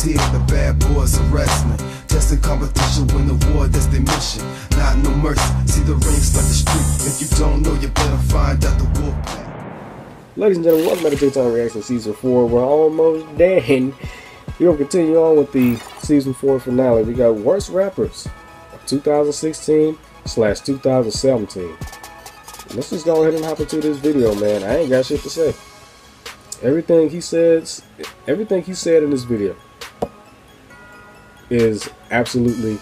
here, the bad boys are wrestling. Testing competition, win the war, that's their mission. Not no mercy, see the ring, start the street. If you don't know, you better find out the wolf pack. Ladies and gentlemen, welcome back to Daytime Reaction Season 4. We're almost done. We're going to continue on with the Season 4 finale. We got Worst Rappers of 2016/2017. Let's just go ahead and hop into this video, man. I ain't got shit to say. Everything he said in this video is absolutely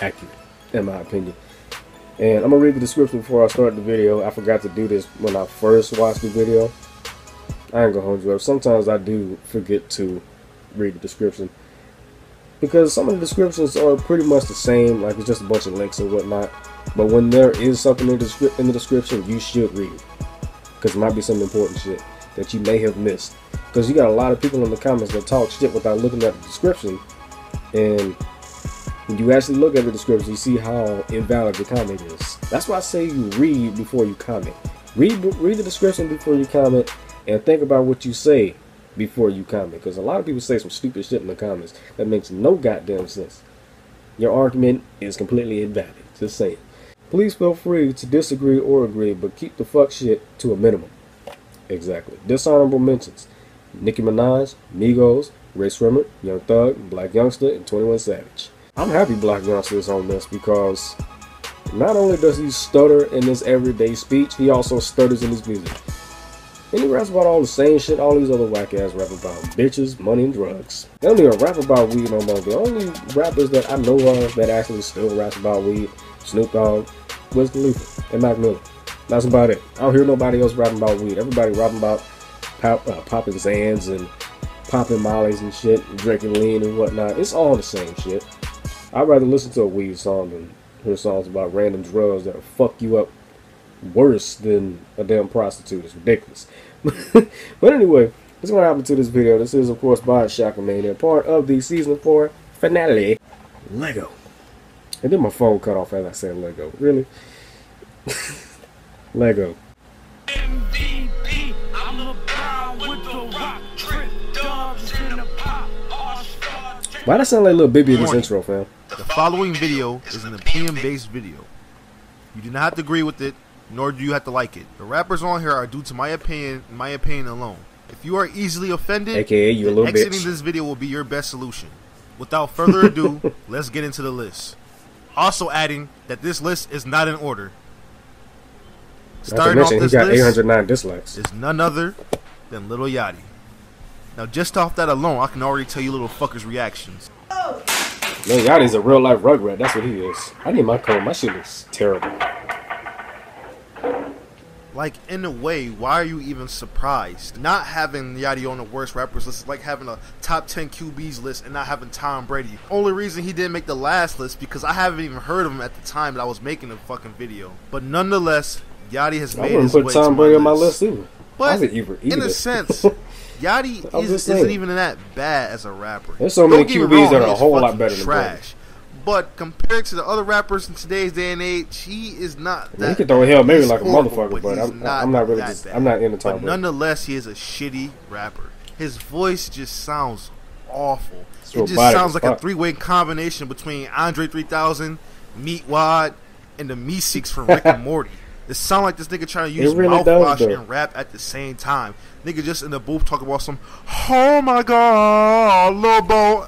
accurate, in my opinion. And I'm gonna read the description before I start the video. I forgot to do this when I first watched the video. I ain't gonna hold you up. Sometimes I do forget to read the description because some of the descriptions are pretty much the same, like it's just a bunch of links and whatnot. But when there is something in the description, you should read it, because it might be some important shit that you may have missed. Because you got a lot of people in the comments that talk shit without looking at the description, and when you actually look at the description, you see how invalid the comment is. That's why I say you read before you comment. Read the description before you comment, and think about what you say before you comment. Because a lot of people say some stupid shit in the comments that makes no goddamn sense. Your argument is completely invalid. Just saying. Please feel free to disagree or agree, but keep the fuck shit to a minimum. Exactly. Dishonorable mentions: Nicki Minaj, Migos, Ray Swimmer, Young Thug, Black Youngster, and 21 Savage. I'm happy Black Youngster is on this because not only does he stutter in his everyday speech, he also stutters in his music. And he raps about all the same shit all these other whack ass rap about: bitches, money, and drugs. They don't even rap about weed no more. The only rappers that I know of that actually still raps about weed: Snoop Dogg, Wiz Khalifa, and Mac Miller. That's about it. I don't hear nobody else rapping about weed. Everybody rapping about popping Zans and popping Mollies and shit, and drinking lean and whatnot. It's all the same shit. I'd rather listen to a weed song than hear songs about random drugs that'll fuck you up worse than a damn prostitute. It's ridiculous. But anyway, let's go happen to this video. This is, of course, by Shockamania, part of the Season 4 finale. Lego. And then my phone cut off as I said Lego. Really? Lego. MVP, I'm LeBron with the rock, trick dogs in the pop. Why that sound like Lil Bibby in this intro, fam? The following video is an opinion-based video. You do not have to agree with it, nor do you have to like it. The rappers on here are due to my opinion alone. If you are easily offended, AKA you a little bitch, exiting this video will be your best solution. Without further ado, let's get into the list. Also adding that this list is not in order. Starting off this got list 809 dislikes. is none other than Lil Yachty. Now just off that alone, I can already tell you little fuckers' reactions. Lil Yachty's a real life Rugrat, that's what he is. I need my comb, my shit looks terrible. Like, in a way, why are you even surprised? Not having Yachty on the worst rappers list is like having a top 10 QBs list and not having Tom Brady. Only reason he didn't make the last list because I haven't even heard of him at the time that I was making the fucking video. But nonetheless, Yachty has made his way to my list. I wouldn't put Tom Brady on my list either. But in a sense, Yachty isn't even that bad as a rapper. There's so many QBs that are a whole lot better than trash. But compared to the other rappers in today's day and age, he is not that. He can throw a Hail Mary like a motherfucker, but I'm not really I'm not into Tom Brady. But nonetheless, he is a shitty rapper. His voice just sounds awful. It just sounds like a three-way combination between Andre 3000, Meat Wad, and the Meeseeks from Rick and Morty. It sounds like this nigga trying to use mouthwash and rap at the same time. Nigga just in the booth talking about some, oh my god, Lil Bo,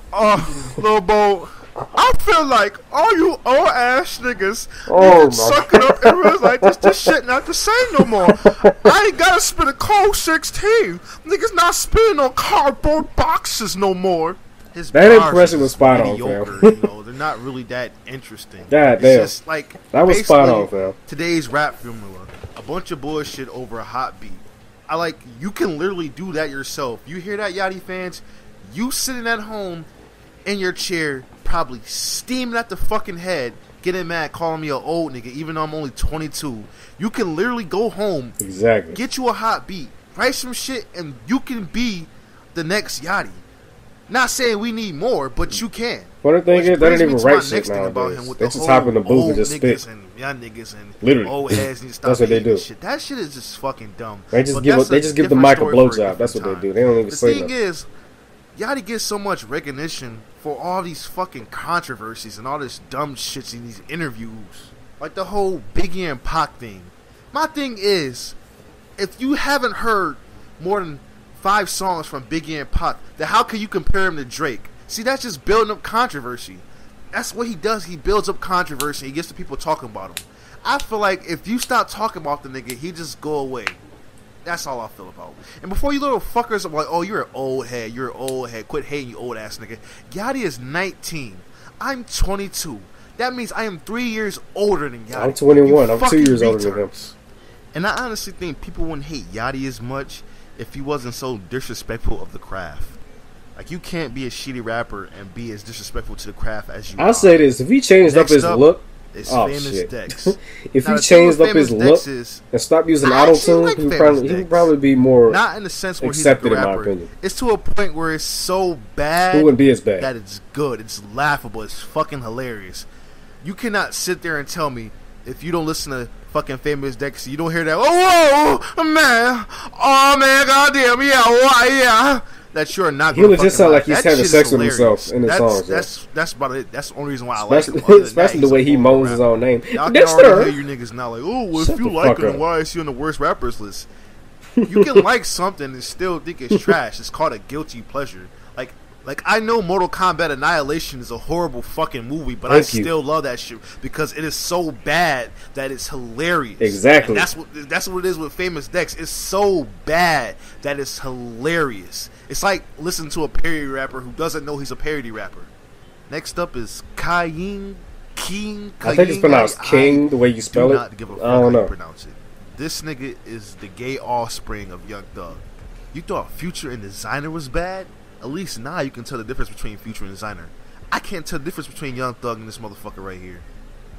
Lil Bo. I feel like all you old ass niggas suck it up and realize like this shit not the same no more. I ain't gotta spit a cold 16. Niggas not spitting on cardboard boxes no more. His that impression was spot on, fam. You know, they're not really that interesting. God damn. It's just like that was spot on, fam. Today's rap formula, a bunch of bullshit over a hot beat. You can literally do that yourself. You hear that, Yachty fans? You sitting at home in your chair, probably steaming at the fucking head, getting mad, calling me an old nigga, even though I'm only 22. You can literally go home, get you a hot beat, write some shit, and you can be the next Yachty. Not saying we need more, but you can. But the thing is, they don't even write shit nowadays. They just hop in the booth and just spit. And young niggas and literally, old heads and that's what they do. Shit. That shit is just fucking dumb. They just give the mic a blowjob. That's what they do. They don't even say that. The thing is, Yachty gets so much recognition for all these fucking controversies and all this dumb shit in these interviews. Like the whole Biggie and Pac thing. My thing is, if you haven't heard more than 5 songs from Biggie and Pac, then how can you compare him to Drake? See, that's just building up controversy. That's what he does. He builds up controversy. He gets the people talking about him. I feel like if you stop talking about the nigga, he just go away. That's all I feel about. And before you little fuckers are like, oh, you're an old head. You're an old head. Quit hating, you old ass nigga. Yachty is 19. I'm 22. That means I am 3 years older than Yachty. I'm 21. I'm 2 years older than him. And I honestly think people wouldn't hate Yachty as much if he wasn't so disrespectful of the craft. Like, you can't be a shitty rapper and be as disrespectful to the craft as you are. I'll say this. If he changed up his look... Oh, Famous shit. Dex. If he changed up his look and stopped using auto-tune, like he would probably be more not in the sense where accepted, he's a in rapper. my opinion. It's to a point where it's so bad he wouldn't be as bad. that it's good. It's laughable. It's fucking hilarious. You cannot sit there and tell me if you don't listen to fucking Famous Dex, you don't hear that, oh, man, oh, man, goddamn, yeah, why, yeah, that you're not going to just sound like he's having sex with himself in his songs. That's about it. That's the only reason why I like him. Especially the way he moans his own name. Y'all can already hear you niggas now like, oh, well, if you like him, why is he on the worst rappers list? You can like something and still think it's trash. It's called a guilty pleasure. Like I know Mortal Kombat Annihilation is a horrible fucking movie, but I still love that shit because it is so bad that it's hilarious. Exactly. And that's what it is with Famous Dex. It's so bad that it's hilarious. It's like listening to a parody rapper who doesn't know he's a parody rapper. Next up is King. I think it's pronounced King the way you spell it. Not give a fuck how you pronounce it. This nigga is the gay offspring of Young Thug. You thought Future and Designer was bad? At least now you can tell the difference between Future and Designer. I can't tell the difference between Young Thug and this motherfucker right here.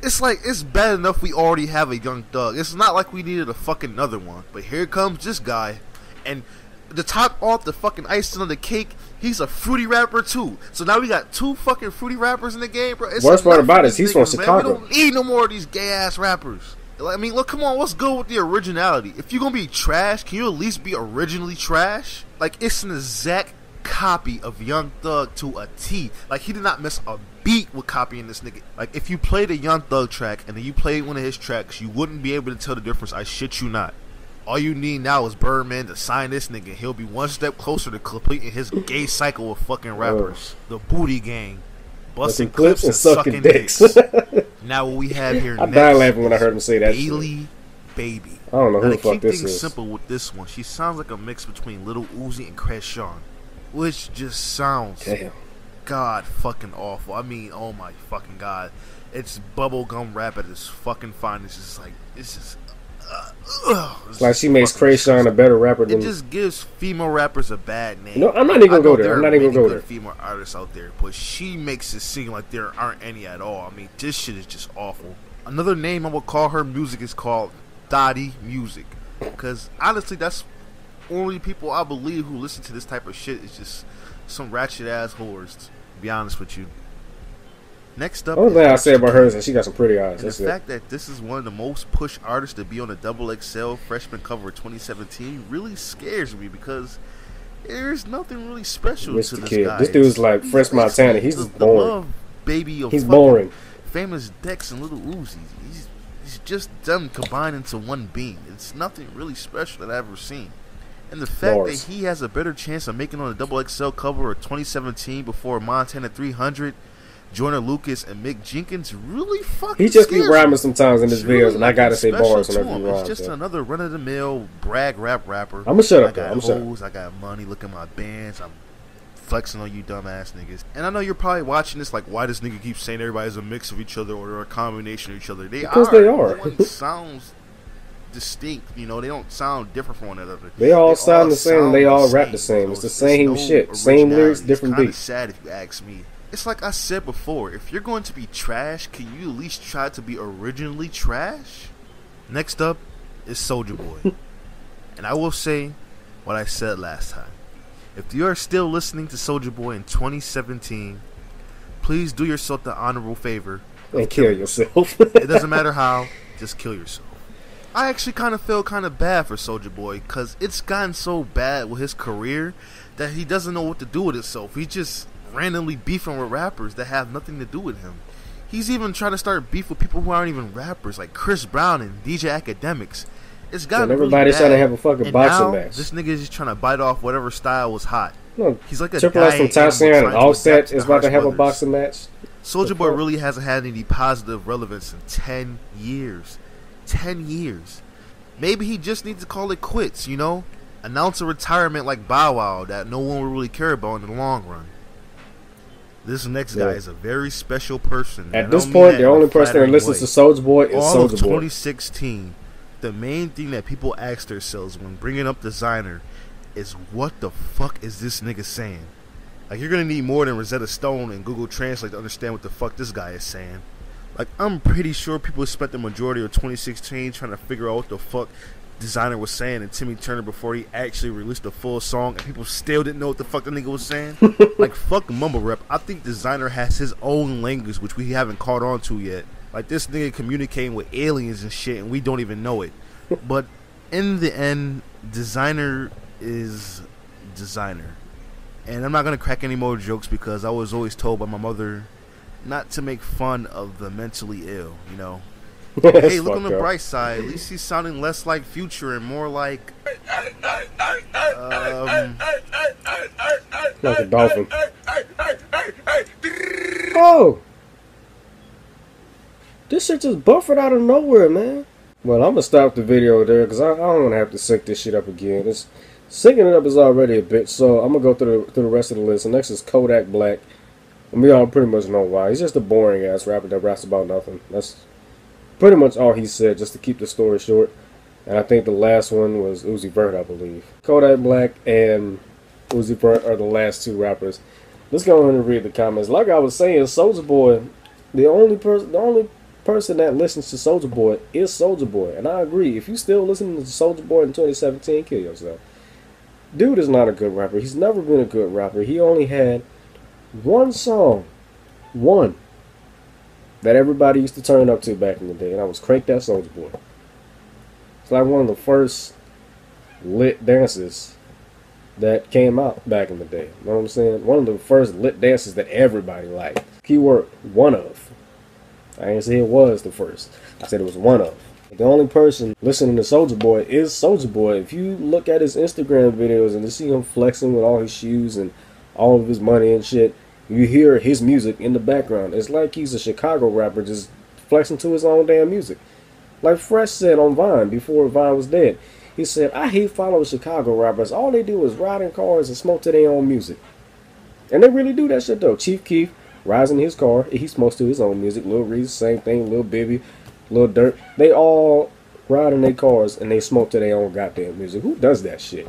It's like, it's bad enough we already have a Young Thug. It's not like we needed a fucking another one. But here comes this guy. And to top off the fucking icing on the cake, he's a fruity rapper too. So now we got 2 fucking fruity rappers in the game, bro. Worst part about it is he's from Chicago. We don't need no more of these gay ass rappers. I mean, look, come on, what's good with the originality? If you're gonna be trash, can you at least be originally trash? Like, it's an exact copy of Young Thug to a T. Like, he did not miss a beat with copying this nigga. Like, if you played a Young Thug track and then you played one of his tracks, you wouldn't be able to tell the difference. I shit you not. All you need now is Birdman to sign this nigga. He'll be one step closer to completing his gay cycle of fucking rappers. The Booty Gang. Busting clips and sucking dicks. Now what we have here next, I died laughing when I heard him say that Bailey shit. Baby. I don't know who now, the fuck this is. To keep things simple with this one, she sounds like a mix between Lil Uzi and Kreayshawn, which just sounds god fucking awful. I mean, oh my fucking god. It's bubblegum rap at its fucking finest. It's like, it's just it's like she makes Kreayshawn a better rapper than... It just gives female rappers a bad name. No, I'm not even gonna go there. I'm not even gonna go there. Female artists out there, but she makes it seem like there aren't any at all. I mean, this shit is just awful. Another name I would call her music is called Thotty Music, because honestly, that's only people I believe who listen to this type of shit is just some ratchet ass whores. To be honest with you. Next up, the only thing I say about her is that she got some pretty eyes. And the fact that this is one of the most pushed artists to be on the XXL freshman cover of 2017 really scares me because there's nothing really special to this guy. This dude's like Fresh Montana. He's just boring. Love baby of he's boring. Famous Dex and Little Uzi. He's just them combined into one being. It's nothing really special that I've ever seen. And the fact that he has a better chance of making on the XXL cover of 2017 before Montana 300, Joyner Lucas, and Mick Jenkins really fucking he just be rhyming sometimes in his videos, and I gotta say bars whenever he rhymes. It's just another run-of-the-mill brag rap rapper. I'm gonna shut up, I got money, look at my bands, I'm flexing on you dumbass niggas. And I know you're probably watching this like, why does nigga keep saying everybody's a mix of each other or they're a combination of each other? Because they are. No one sounds distinct, you know, they don't sound different from one another. They all sound the same, they all rap the same. It's the same shit. Same lyrics, different beats. It's sad if you ask me. It's like I said before, if you're going to be trash, can you at least try to be originally trash? Next up is Soulja Boy. And I will say what I said last time. If you are still listening to Soulja Boy in 2017, please do yourself the honorable favor and kill yourself. It doesn't matter how, just kill yourself. I actually kind of feel kind of bad for Soulja Boy, because it's gotten so bad with his career that he doesn't know what to do with himself. He's just randomly beefing with rappers that have nothing to do with him. He's even trying to start beef with people who aren't even rappers, like Chris Brown and DJ Academics. It's gotten everybody's really bad. trying to have a fucking boxing match. This nigga is just trying to bite off whatever style was hot. No, he's like a Triple X from Tyson and Offset is about to have a boxing match. Soulja Boy really hasn't had any positive relevance in 10 years. 10 years. Maybe he just needs to call it quits, you know? Announce a retirement like Bow Wow that no one will really care about in the long run. This next guy is a very special person. At this point, the only person that listens to Soulja Boy is Soulja Boy. All of 2016, the main thing that people ask themselves when bringing up Designer is, what the fuck is this nigga saying? Like, you're gonna need more than Rosetta Stone and Google Translate to understand what the fuck this guy is saying. Like, I'm pretty sure people spent the majority of 2016 trying to figure out what the fuck Designer was saying and Timmy Turner before he actually released a full song, and people still didn't know what the fuck the nigga was saying. Like, fuck mumble rap. I think Designer has his own language, which we haven't caught on to yet. Like, this nigga communicating with aliens and shit, and we don't even know it. But in the end, Designer is Designer. And I'm not gonna crack any more jokes, because I was always told by my mother not to make fun of the mentally ill, you know. Hey, look on the bright side. At least he's sounding less like Future and more like like a dolphin. Oh, this shit just buffered out of nowhere, man. Well, I'm gonna stop the video there, because I don't want to have to sync this shit up again. Syncing it up is already a bitch, so I'm gonna go through the rest of the list. The next is Kodak Black. And we all pretty much know why. He's just a boring ass rapper that raps about nothing. That's pretty much all he said, just to keep the story short. And I think the last one was Uzi Vert, I believe. Kodak Black and Uzi Vert are the last two rappers. Let's go ahead and read the comments. Like I was saying, Soulja Boy, the only person that listens to Soulja Boy is Soulja Boy. And I agree. If you still listening to Soulja Boy in 2017, kill yourself. Dude is not a good rapper. He's never been a good rapper. He only had one song, that everybody used to turn up to back in the day, and I was Crank That Soulja Boy. It's like one of the first lit dances that came out back in the day. You know what I'm saying? One of the first lit dances that everybody liked. Keyword, one of. I didn't say it was the first. I said it was one of. The only person listening to Soulja Boy is Soulja Boy. If you look at his Instagram videos and you see him flexing with all his shoes and all of his money and shit, you hear his music in the background. It's like he's a Chicago rapper just flexing to his own damn music. Like Fresh said on Vine before Vine was dead. He said, I hate following Chicago rappers. All they do is ride in cars and smoke to their own music. And they really do that shit though. Chief Keef rides in his car. He smokes to his own music. Lil Reese, same thing. Lil Bibby, Lil Durk. They all ride in their cars and they smoke to their own goddamn music. Who does that shit?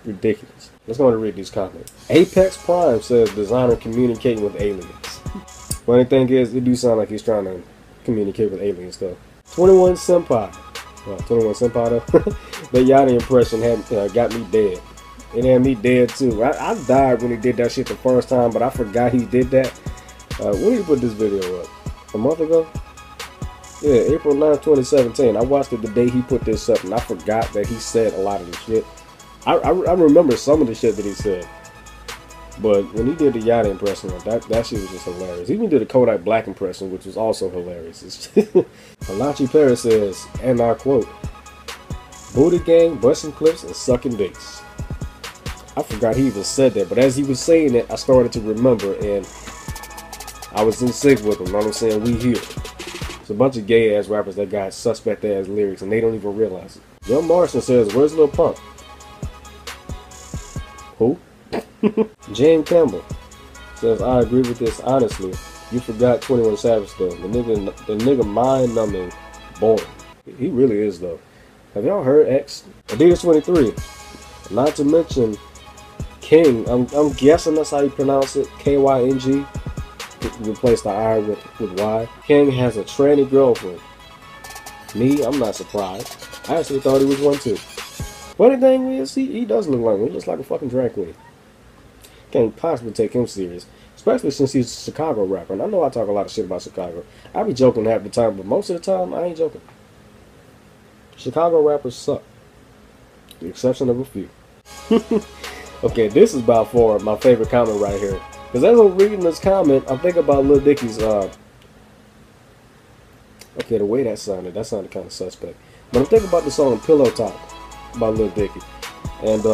Ridiculous. Let's go and read these comments. Apex Prime says Designer communicating with aliens. Funny thing is, it do sound like he's trying to communicate with aliens though. 21 Senpai. Well, 21 Senpai though. That Yachty impression had got me dead. It had me dead too. I died when he did that shit the first time, but I forgot he did that. When did he put this video up? A month ago? Yeah, April 9, 2017. I watched it the day he put this up, and I forgot that he said a lot of the shit. I remember some of the shit that he said, but when he did the Yachty impression, that shit was just hilarious. He even did a Kodak Black impression, which was also hilarious. Malachi Perez says, and I quote, "Booty gang, busting clips, and sucking dicks." I forgot he even said that, but as he was saying it, I started to remember, and I was in sync with him. You know what I'm saying? We here. It's a bunch of gay ass rappers that got suspect ass lyrics, and they don't even realize it. Young Martian says, "Where's Lil Pump?" Who? James Campbell says, "I agree with this honestly. You forgot 21 Savage though. The nigga mind numbing boring. He really is though. Have y'all heard X? Adidas 23. Not to mention King. I'm guessing that's how you pronounce it. KYNG. Replace the I with Y. King has a tranny girlfriend. Me, I'm not surprised. I actually thought he was one too. Funny thing is, he does look like one. He looks like a fucking drag queen. Can't possibly take him serious. Especially since he's a Chicago rapper. And I know I talk a lot of shit about Chicago. I be joking half the time, but most of the time, I ain't joking. Chicago rappers suck. The exception of a few. Okay, this is by far my favorite comment right here. Because as I'm reading this comment, I'm thinking about Lil Dicky's, okay, the way that sounded kind of suspect. But I'm thinking about the song Pillow Talk by Lil Dicky. And,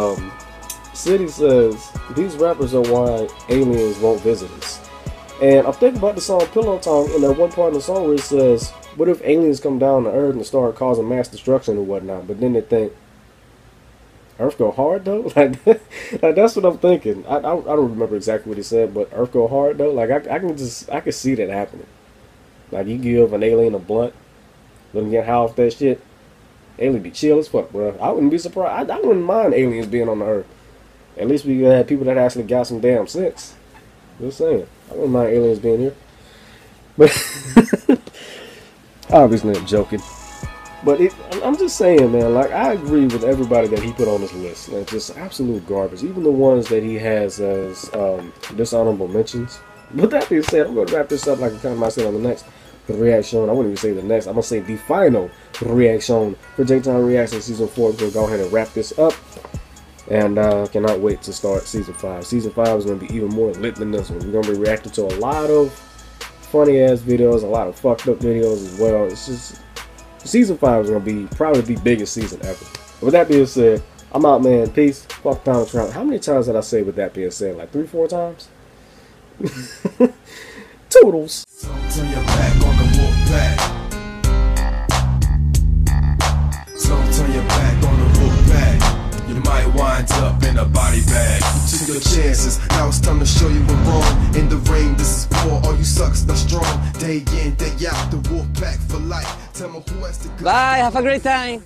City says, these rappers are why aliens won't visit us. And I'm thinking about the song Pillow Talk, and that one part in the song where it says, what if aliens come down to Earth and start causing mass destruction and whatnot? But then they think, Earth go hard though? Like that's what I'm thinking. I don't remember exactly what he said, but Earth go hard though? Like I can see that happening. Like you give an alien a blunt, let him get high off that shit, alien be chill as fuck, bro. I wouldn't be surprised. I wouldn't mind aliens being on the Earth. At least we had people that actually got some damn sense. Just saying. I wouldn't mind aliens being here. But obviously I'm joking. But I'm just saying, man, like, I agree with everybody that he put on his list. Like, just absolute garbage. Even the ones that he has as dishonorable mentions. With that being said, I'm going to wrap this up like I kind of might say on the next reaction. I wouldn't even say the next. I'm going to say the final reaction for J-Town Reaction Season 4. We're going to go ahead and wrap this up. And cannot wait to start Season 5. Season 5 is going to be even more lit than this one. We're going to be reacting to a lot of funny-ass videos, a lot of fucked-up videos as well. It's just... Season 5 is going to be probably the biggest season ever. With that being said, I'm out, man. Peace. Fuck Donald Trump. How many times did I say with that being said? Like 3-4 times? Toodles. Don't turn your back on the wolf pack. Don't turn your back on the wolf pack. You might wind up in a body bag. You took your chances. Now it's time to show you we're wrong. In the ring, this is war. All you sucks not strong. Day in, day out. The wolf pack for life. Tell me who has to go. Bye. Have a great time.